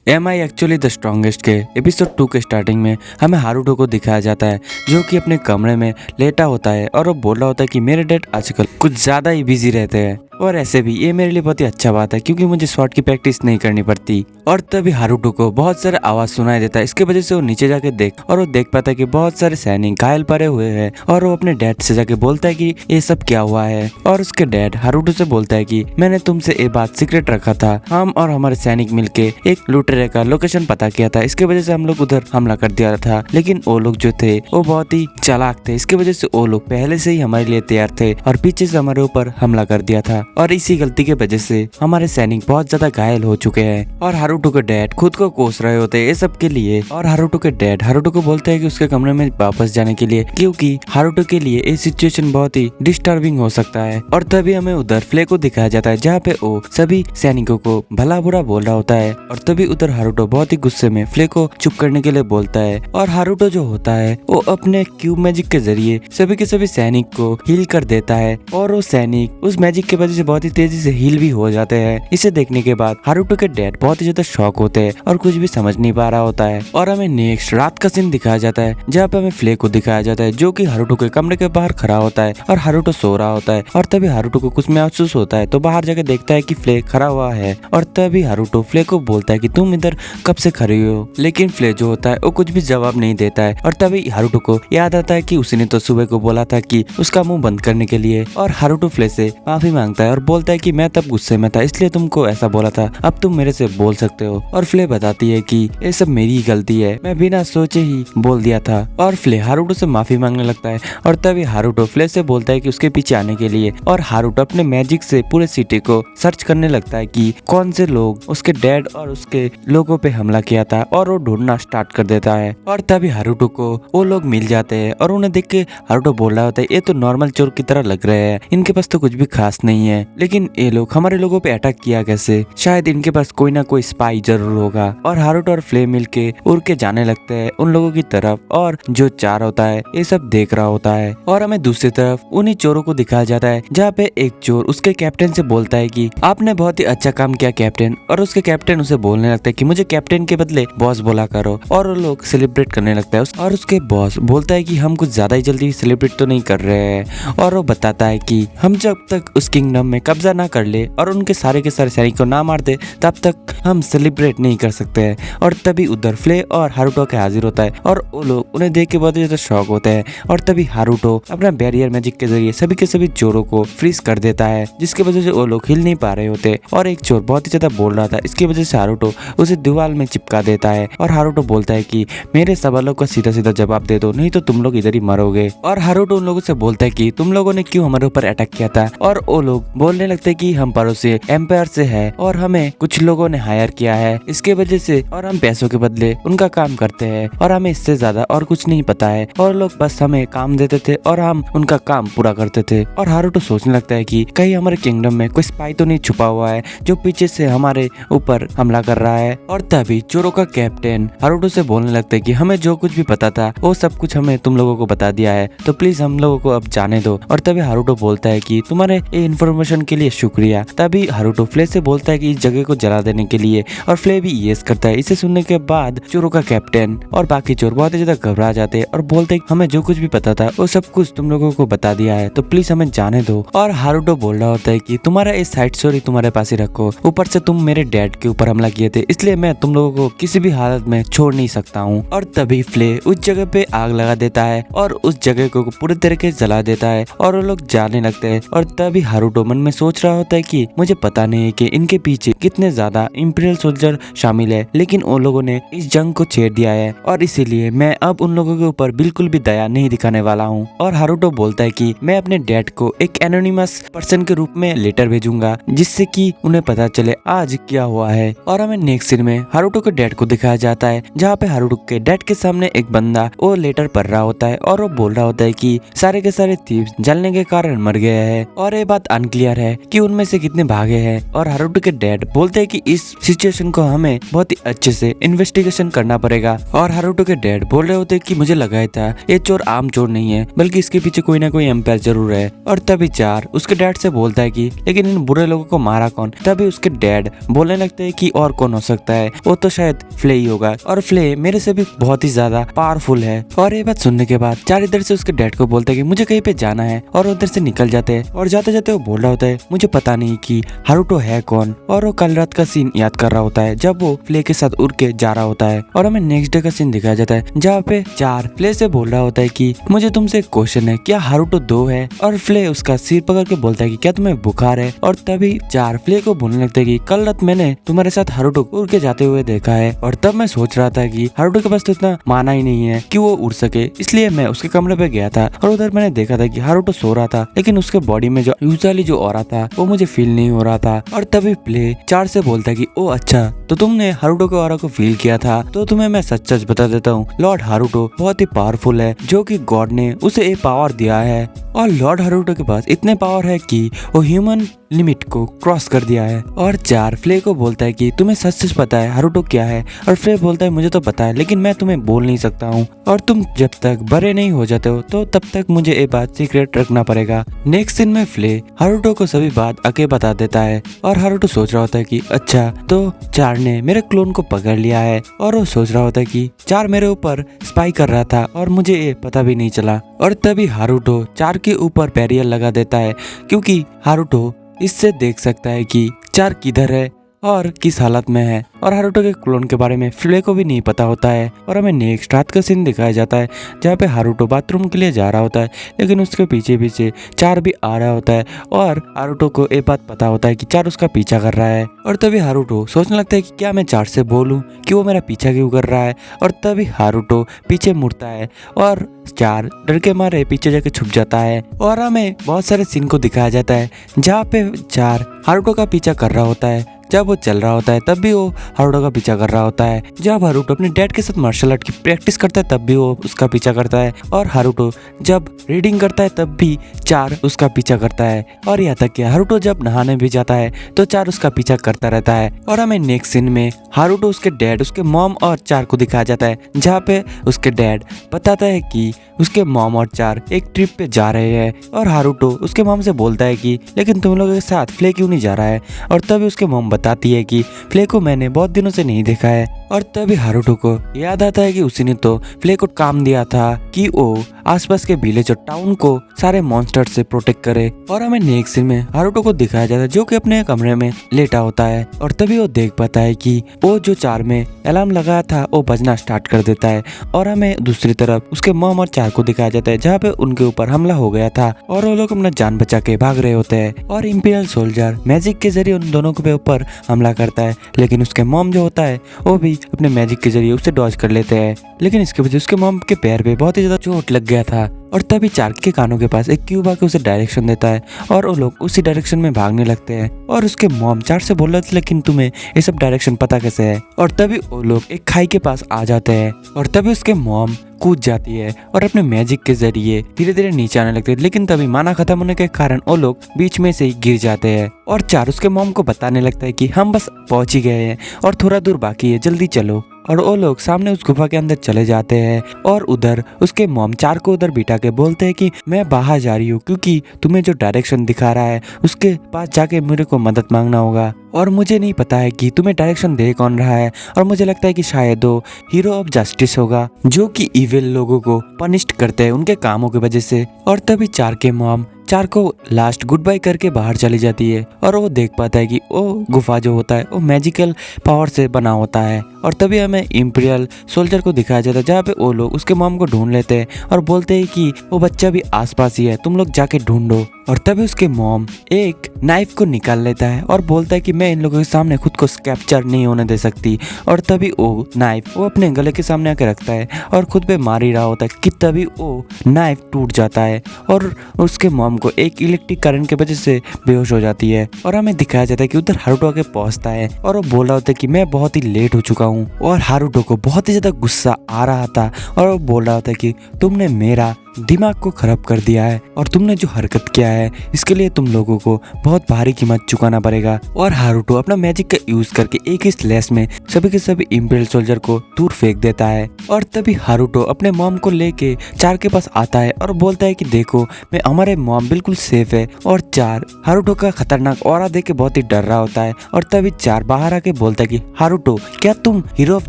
M I actually the strongest के episode 2 के starting में हमें हारुतो को दिखाया जाता है जो कि अपने कमरे में लेटा होता है और वो बोल रहा होता है कि मेरे डैड आजकल कुछ ज्यादा ही बिजी रहते हैं और ऐसे भी ये मेरे लिए बहुत ही अच्छा बात है क्योंकि मुझे शॉट की प्रैक्टिस नहीं करनी पड़ती। और तभी हारुतो को बहुत सारे आवाज सुनाई देता है। इसके वजह से वो नीचे जाके वो देख पाता है कि बहुत सारे सैनिक घायल पड़े हुए हैं और वो अपने डैड से जाके बोलता है कि ये सब क्या हुआ है। और उसके डैड हारुतो से बोलता है कि मैंने तुमसे ये बात सीक्रेट रखा था। हम और हमारे सैनिक मिलके एक लुटेरे का लोकेशन पता किया था। इसके वजह से हम लोग उधर हमला कर दिया था, लेकिन वो लोग जो थे वो बहुत ही चालाक थे। इसके वजह से वो लोग पहले से ही हमारे लिए तैयार थे और पीछे से हमारे ऊपर हमला कर दिया था और इसी गलती के वजह से हमारे सैनिक बहुत ज्यादा घायल हो चुके हैं। और हारुतो के डैड खुद को कोस रहे होते हैं ये सब के लिए। और हारुतो के डैड हारुतो को बोलते हैं कि उसके कमरे में वापस जाने के लिए, क्योंकि हारुतो के लिए ये सिचुएशन बहुत ही डिस्टर्बिंग हो सकता है। और तभी हमें उधर फ्ले को दिखाया जाता है जहाँ पे वो सभी सैनिकों को भला बुरा बोल रहा होता है। और तभी उधर हारुतो बहुत ही गुस्से में फ्ले को चुप करने के लिए बोलता है। और हारुतो जो होता है वो अपने क्यूब मैजिक के जरिए सभी के सभी सैनिक को हील कर देता है और वो सैनिक उस मैजिक के वजह से बहुत ही तेजी से हील भी हो जाते हैं। इसे देखने के बाद हारुतो के डैड बहुत ही ज्यादा शॉक होते हैं और कुछ भी समझ नहीं पा रहा होता है। और हमें नेक्स्ट रात का सीन दिखाया जाता है जहाँ पे हमें फ्ले को दिखाया जाता है जो कि हारुतो के कमरे के बाहर खड़ा होता है और हारुतो सो रहा होता है। और तभी हारुतो को कुछ महसूस होता है तो बाहर जाके देखता है कि फ्ले खड़ा हुआ है। और तभी हारुतो फ्ले को बोलता है कि तुम इधर कब से खड़ी हो, लेकिन फ्ले जो होता है वो कुछ भी जवाब नहीं देता है। और तभी हारुतो को याद आता है कि उसने तो सुबह को बोला था कि उसका मुंह बंद करने के लिए। और हारुतो फ्ले से माफी मांगता है और बोलता है कि मैं तब गुस्से में था इसलिए तुमको ऐसा बोला था, अब तुम मेरे से बोल सकते हो। और फ्ले बताती है कि ये सब मेरी ही गलती है, मैं बिना सोचे ही बोल दिया था। और फ्ले हारुतो से माफी मांगने लगता है। और तभी हारुतो फ्ले से बोलता है कि उसके पीछे आने के लिए। और हारुतो अपने मैजिक से पूरे सिटी को सर्च करने लगता है कि कौन से लोग उसके डैड और उसके लोगों पे हमला किया था और वो ढूंढना स्टार्ट कर देता है। और तभी हारुतो को वो लोग मिल जाते हैं और उन्हें देख के हारुतो बोल रहा होता है ये तो नॉर्मल चोर की तरह लग रहे हैं, इनके पास तो कुछ भी खास नहीं है, लेकिन ये लोग हमारे लोगों पे अटैक किया कैसे, शायद इनके पास कोई ना कोई स्पाई जरूर होगा। और हारुतो और फ्ले मिलके उड़ के जाने लगते हैं उन लोगों की तरफ और जो चार होता है ये सब देख रहा होता है। और हमें दूसरी तरफ उन्हीं चोरों को दिखाया जाता है जहाँ पे एक चोर उसके कैप्टन से बोलता है कि आपने बहुत ही अच्छा काम किया कैप्टन। और उसके कैप्टन उसे बोलने लगता है कि मुझे कैप्टन के बदले बॉस बोला करो। और वो लोग सेलिब्रेट करने लगता है और उसके बॉस बोलता है कि हम कुछ ज्यादा ही जल्दी सेलिब्रेट तो नहीं कर रहे हैं। और वो बताता है कि हम जब तक उस किंगडम में कब्जा ना कर ले और उनके सारे के सारे सैनिक को ना मार दे तब तक हम सेलिब्रेट नहीं कर सकते हैं। और तभी उधर फ्ले और हारुतो के हाजिर होता है और वो लोग उन्हें देख के बहुत ही ज्यादा शॉक होते हैं। और तभी हारुतो अपना बैरियर मैजिक के जरिए सभी के सभी चोरों को फ्रीज कर देता है जिसकी वजह से वो लोग हिल नहीं पा रहे होते। और एक चोर बहुत ही ज्यादा बोल रहा था, इसकी वजह से हारुतो उसे दीवार में चिपका देता है। और हारुतो बोलता है कि मेरे सवालों का सीधा सीधा जवाब दे दो, नहीं तो तुम लोग इधर ही मरोगे। और हारुतो उन लोगों से बोलता है कि तुम लोगों ने क्यों हमारे ऊपर अटैक किया था। और वो लोग बोलने लगते कि हम पड़ोसी एम्पायर से है और हमें कुछ लोगों ने हायर किया है इसके वजह से, और हम पैसों के बदले उनका काम करते हैं और हमें इससे ज्यादा और कुछ नहीं पता है। और लोग बस हमें काम देते थे और हम उनका काम पूरा करते थे। और हारुतो सोचने लगता है कि कहीं हमारे किंगडम में कोई स्पाई तो नहीं छुपा हुआ है जो पीछे से हमारे ऊपर हमला कर रहा है। और तभी चोरों का कैप्टन हारुतो से बोलने लगता है कि हमें जो कुछ भी पता था वो सब कुछ हमें तुम लोगों को बता दिया है, तो प्लीज हम लोगों को अब जाने दो। और तभी हारुतो बोलता है कि तुम्हारे ये इन्फॉर्मेशन के लिए शुक्रिया। तभी हारुतो फ्ले से बोलता है कि इस जगह को जला देने के लिए, और फ्ले भी यस करता है। इसे सुनने के बाद चोरों का कैप्टन और बाकी चोर बहुत ही ज्यादा घबरा जाते हैं और बोलते हैं हमें जो कुछ भी पता था वो सब कुछ तुम लोगों को बता दिया है, तो प्लीज हमें जाने दो। और हारुतो बोल रहा होता है कि तुम्हारा ये साइड स्टोरी तुम्हारे पास ही रखो, ऊपर से तुम मेरे डैड के ऊपर हमला किए थे इसलिए मैं तुम लोगों को किसी भी हालत में छोड़ नहीं सकता हूँ। और तभी फ्ले उस जगह पे आग लगा देता है और उस जगह को पूरे तरीके से जला देता है और वो लोग जाने लगते हैं। और तभी हारुतो मन में सोच रहा होता है कि मुझे पता नहीं है कि इनके पीछे कितने ज्यादा इंपीरियल सोल्जर शामिल है, लेकिन उन लोगों ने इस जंग को छेड़ दिया है और इसीलिए मैं अब उन लोगों के ऊपर बिल्कुल भी दया नहीं दिखाने वाला हूँ। और हारुतो बोलता है कि मैं अपने डैड को एक एनोनिमस पर्सन के रूप में लेटर भेजूंगा जिससे कि उन्हें पता चले आज क्या हुआ है। और हमें नेक्स्ट सीन में हारुतो के डैड को दिखाया जाता है जहाँ पे हारुतो के डैड के सामने एक बंदा वो लेटर पढ़ रहा होता है और वो बोल रहा होता है कि सारे के सारे थीव्स जलने के कारण मर गए हैं। और ये बात अनक्लियर क्लियर है कि उनमें से कितने भागे हैं। और हारुतो के डैड बोलते हैं कि इस सिचुएशन को हमें बहुत ही अच्छे से इन्वेस्टिगेशन करना पड़ेगा। और हारुतो के डैड बोल रहे होते कि मुझे लगा था ये चोर आम चोर नहीं है, बल्कि इसके पीछे कोई ना कोई एम्पायर जरूर है। और तभी चार उसके डैड से बोलता है कि लेकिन इन बुरे लोगों को मारा कौन। तभी उसके डैड बोलने लगते हैं कि और कौन हो सकता है, वो तो शायद फ्ले ही होगा, और फ्ले मेरे से भी बहुत ही ज्यादा पावरफुल है। और ये बात सुनने के बाद चार इधर से उसके डैड को बोलता है कि मुझे कहीं पे जाना है, और उधर से निकल जाते हैं। और जाते जाते वो बोल रहा होता है मुझे पता नहीं कि हारुतो है कौन। और वो कल रात का सीन याद कर रहा होता है जब वो फ्ले के साथ उड़ के जा रहा होता है। और हमें नेक्स्ट डे का सीन दिखाया जाता है जहाँ पे चार फ्ले से बोल रहा होता है कि मुझे तुमसे एक क्वेश्चन है, क्या हारुतो 2 है। और फ्ले उसका सिर पकड़ के बोलता है कि क्या तुम्हें बुखार है। और तभी चार फ्ले को बोलने लगता है कि कल रात मैंने तुम्हारे साथ हारुतो उड़ के जाते हुए देखा है, और तब मैं सोच रहा था कि हारुतो के पास तो इतना माना ही नहीं है कि वो उड़ सके, इसलिए मैं उसके कमरे पे गया था। और उधर मैंने देखा था कि हारुतो सो रहा था, लेकिन उसके बॉडी में जो यूजुअली जो ऑरा था वो मुझे फील नहीं हो रहा था। और तभी फ्ले चार से बोलता है कि ओ अच्छा, तो तुमने हारुतो के ऑरा को फील किया था, तो तुम्हें मैं सच सच बता देता हूँ, लॉर्ड हारुतो बहुत ही पावरफुल है, जो कि गॉड ने उसे एक पावर दिया है। और लॉर्ड हारुतो के पास इतने पावर है कि वो ह्यूमन लिमिट को क्रॉस कर दिया है। और चार फ्ले को बोलता है कि तुम्हें सच सच पता है हारुतो क्या है। और फ्ले बोलता है मुझे तो पता है, लेकिन मैं तुम्हें बोल नहीं सकता हूँ, और तुम जब तक बड़े नहीं हो जाते हो तो तब तक मुझे ये बात सीक्रेट रखना पड़ेगा। नेक्स्ट सीन में फ्ले हारुतो को सभी बात आके बता देता है। और हारुतो सोच रहा होता है कि अच्छा, तो चार ने मेरे क्लोन को पकड़ लिया है। और वो सोच रहा होता है कि चार मेरे ऊपर स्पाई कर रहा था और मुझे ये पता भी नहीं चला। और तभी हारुतो चार के ऊपर बैरियर लगा देता है, क्योंकि हारुतो इससे देख सकता है कि चार किधर है और किस हालत में है। और हारुतो के क्लोन के बारे में फ्ले को भी नहीं पता होता है। और हमें नेक्स्ट रात का सीन दिखाया जाता है जहाँ पे हारुतो बाथरूम के लिए जा रहा होता है, लेकिन उसके पीछे पीछे चार भी आ रहा होता है। और हारुतो को ये बात पता होता है कि चार उसका पीछा कर रहा है। और तभी हारुतो सोचने लगता है कि क्या मैं चार से बोलूं कि वो मेरा पीछा क्यों कर रहा है। और तभी हारुतो पीछे मुड़ता है और चार डर के मारे पीछे जाके छुप जाता है। और हमें बहुत सारे सीन को दिखाया जाता है जहाँ पे चार हारुतो का पीछा कर रहा होता है। जब वो चल रहा होता है तब भी वो हारुतो का पीछा कर रहा होता है। जब हारुतो अपने डैड के साथ मार्शल आर्ट की प्रैक्टिस करता है तब भी वो उसका पीछा करता है। और हारुतो जब रीडिंग करता है तब भी चार उसका पीछा करता है। और यहाँ तक कि हारुतो जब नहाने भी जाता है तो चार उसका पीछा करता रहता है। और हमें नेक्स्ट सीन में हारुतो उसके डैड, उसके मॉम और चार को दिखाया जाता है, जहाँ पे उसके डैड बताता है कि उसके मॉम और चार एक ट्रिप पे जा रहे हैं। और हारुतो उसके मॉम से बोलता है कि लेकिन तुम लोगों के साथ फ्ले क्यों नहीं जा रहा है। और तभी उसके मॉम बताती है कि फ्ले को मैंने बहुत दिनों से नहीं देखा है। और तभी हारुतो को याद आता है कि उसी ने तो फ्ले को काम दिया था कि वो आसपास के विलेज और टाउन को सारे मॉन्स्टर से प्रोटेक्ट करे। और हमें नेक्स्ट सीन में हारुतो को दिखाया जाता है जो कि अपने कमरे में लेटा होता है। और तभी वो देख पाता है कि वो जो चार में अलार्म लगाया था वो बजना स्टार्ट कर देता है। और हमें दूसरी तरफ उसके मॉम और चार को दिखाया जाता है जहाँ पे उनके ऊपर हमला हो गया था और वो लोग अपना जान बचा के भाग रहे होते हैं। और इंपीरियल सोल्जर मैजिक के जरिए उन दोनों के ऊपर हमला करता है, लेकिन उसके मॉम जो होता है वो भी अपने मैजिक के जरिए उसे डॉज कर लेते हैं। लेकिन इसके वजह उसके मॉम के पैर पे बहुत ही ज्यादा चोट लग गया था। और तभी चार के कानों के पास एक क्यूब आके उसे डायरेक्शन देता है और वो लोग उसी डायरेक्शन में भागने लगते हैं। और उसके मॉम चार से बोल रहे थे लेकिन तुम्हें ये सब डायरेक्शन पता कैसे है। और तभी वो लोग एक खाई के पास आ जाते हैं और तभी उसके मॉम कूद जाती है और अपने मैजिक के जरिए धीरे धीरे नीचे आने लगते हैं। लेकिन तभी माना खत्म होने के कारण वो लोग बीच में से ही गिर जाते हैं। और चार उसके मॉम को बताने लगता है कि हम बस पहुंच ही गए हैं और थोड़ा दूर बाकी है, जल्दी चलो। और वो लोग सामने उस गुफा के अंदर चले जाते हैं और उधर उसके मॉम चार को उधर बिठा के बोलते हैं कि मैं बाहर जा रही हूँ क्योंकि तुम्हें जो डायरेक्शन दिखा रहा है उसके पास जाके मेरे को मदद मांगना होगा। और मुझे नहीं पता है कि तुम्हें डायरेक्शन दे कौन रहा है, और मुझे लगता है कि शायद वो हीरो ऑफ जस्टिस होगा जो कि इविल लोगों को पनिश्ड करते हैं उनके कामों की वजह से। और तभी चार के मॉम चार को लास्ट गुड बाय करके बाहर चली जाती है और वो देख पाता है कि वो गुफा जो होता है वो मैजिकल पावर से बना होता है। और तभी हमें इंपीरियल सोल्जर को दिखाया जाता है जहाँ पे वो लोग उसके मॉम को ढूंढ लेते हैं और बोलते हैं कि वो बच्चा भी आसपास ही है, तुम लोग जाके ढूंढो। और तभी उसके मॉम एक नाइफ को निकाल लेता है और बोलता है कि मैं इन लोगों के सामने खुद को कैप्चर नहीं होने दे सकती। और तभी वो नाइफ वो अपने गले के सामने आके रखता है और खुद पे मार ही रहा होता है कि तभी वो नाइफ टूट जाता है और उसके मॉम को एक इलेक्ट्रिक करंट की वजह से बेहोश हो जाती है। और हमें दिखाया जाता है कि उधर हारुतो आके पहुंचता है और वो बोल रहा होता है कि मैं बहुत ही लेट हो चुका हूँ। और हारुतो को बहुत ही ज्यादा गुस्सा आ रहा था और वो बोल रहा होता है कि तुमने मेरा दिमाग को खराब कर दिया है और तुमने जो हरकत किया है इसके लिए तुम लोगों को बहुत भारी कीमत चुकाना पड़ेगा। और हारुतो अपना मैजिक का यूज करके एक ही स्लैश में सभी के सभी इंपीरियल सोल्जर को दूर फेंक देता है। और तभी हारुतो अपने मॉम को लेके चार के पास आता है और बोलता है कि देखो मैं हमारे मॉम बिल्कुल सेफ है। और चार हारुतो का खतरनाक ऑरा देख के बहुत ही डर रहा होता है। और तभी चार बाहर आके बोलता है कि हारुतो क्या तुम हीरो ऑफ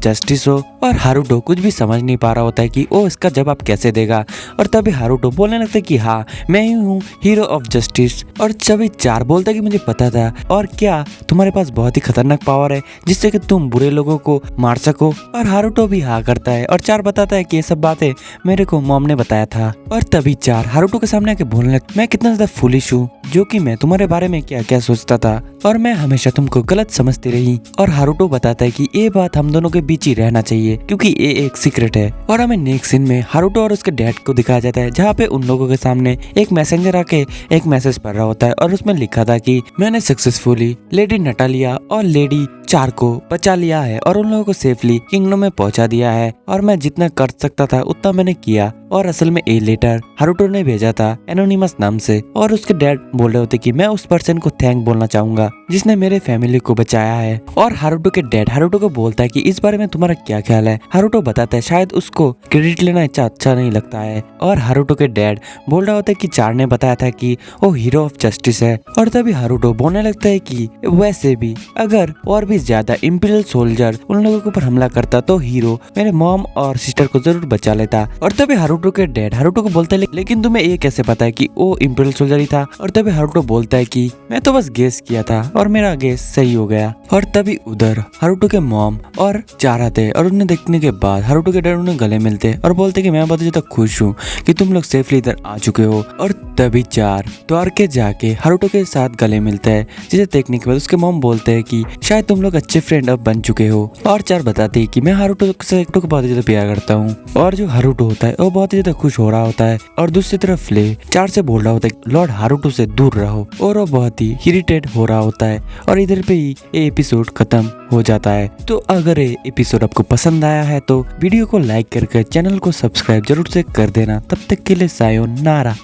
जस्टिस हो। और हारुतो कुछ भी समझ नहीं पा रहा होता है कि वो इसका जवाब कैसे देगा। और तभी हारुतो बोलने लगता है कि हाँ मैं ही हूँ हीरो ऑफ जस्टिस। और तभी चार बोलता है कि मुझे पता था। और क्या तुम्हारे पास बहुत ही खतरनाक पावर है जिससे कि तुम बुरे लोगों को मार सको। और हारुतो भी हाँ करता है और चार बताता है कि ये सब बातें मेरे को मॉम ने बताया था। और तभी चार हारुतो के सामने आके बोलने लगता मैं कितना ज्यादा फुलिश हूँ जो कि मैं तुम्हारे बारे में क्या क्या सोचता था और मैं हमेशा तुमको गलत समझती रही। और हारुतो बताता है कि ये बात हम दोनों के बीच ही रहना चाहिए क्योंकि ये एक सीक्रेट है। और हमें नेक्स्ट सीन में हारुतो और उसके डैड को दिखाया जाता है जहाँ पे उन लोगों के सामने एक मैसेंजर आके एक मैसेज पढ़ रहा होता है और उसमें लिखा था कि मैंने सक्सेसफुली लेडी नटालिया और लेडी चार को बचा लिया है और उन लोगों को सेफली किंगडम में पहुंचा दिया है और मैं जितना कर सकता था उतना मैंने किया। और असल में ये लेटर हारुतो ने भेजा था एनोनिमस नाम से। और उसके डैड बोल रहे होते कि मैं उस पर्सन को थैंक बोलना चाहूंगा जिसने मेरे फैमिली को बचाया है। और हारुतो के डैड हारुतो को बोलता है कि इस बारे में तुम्हारा क्या ख्याल है। हारुतो बताता है शायद उसको क्रेडिट लेना अच्छा नहीं लगता है। और हारुतो के डैड बोल रहा होता है कि चार ने बताया था कि वो हीरो ऑफ जस्टिस है। और तभी हारुतो बोलने लगता है कि वैसे भी अगर और भी ज्यादा इंपीरियल सोल्जर उन लोगों के ऊपर हमला करता तो हीरो मेरे मॉम और सिस्टर को जरूर बचा लेता। और तभी हारुतो के डैड हारुतो को बोलता है लेकिन तुम्हें ये कैसे पता है कि वो इंपीरियल सोल्जर ही था। और तभी हारुतो बोलता है कि मैं तो बस गेस किया था और मेरा गेस सही हो गया। और तभी उधर हारुतो के मॉम और चार आते और उन्हें देखने के बाद हारुतो के डैड उन्हें गले मिलते और बोलते कि मैं बहुत ज्यादा खुश हूँ कि तुम लोग सेफली इधर आ चुके हो। और तभी चार द्वार के जाके हारुतो के साथ गले मिलता है जिसे देखने के बाद उसके मॉम बोलते हैं कि शायद तुम लोग अच्छे फ्रेंड अब बन चुके हो। और चार बताते हैं कि मैं हारुतो से बहुत ज्यादा प्यार करता हूँ। और जो हारुतो होता है वो बहुत ज्यादा खुश हो रहा होता है। और दूसरी तरफ ले चार से बोल रहा होता है लॉर्ड हारुतो से दूर रहो और वो बहुत ही इरिटेट हो रहा होता है। और इधर पे ही ये एपिसोड खत्म हो जाता है। तो अगर ये एपिसोड आपको पसंद आया है तो वीडियो को लाइक करके चैनल को सब्सक्राइब जरूर से कर देना। तब तक के लिए सायोनारा।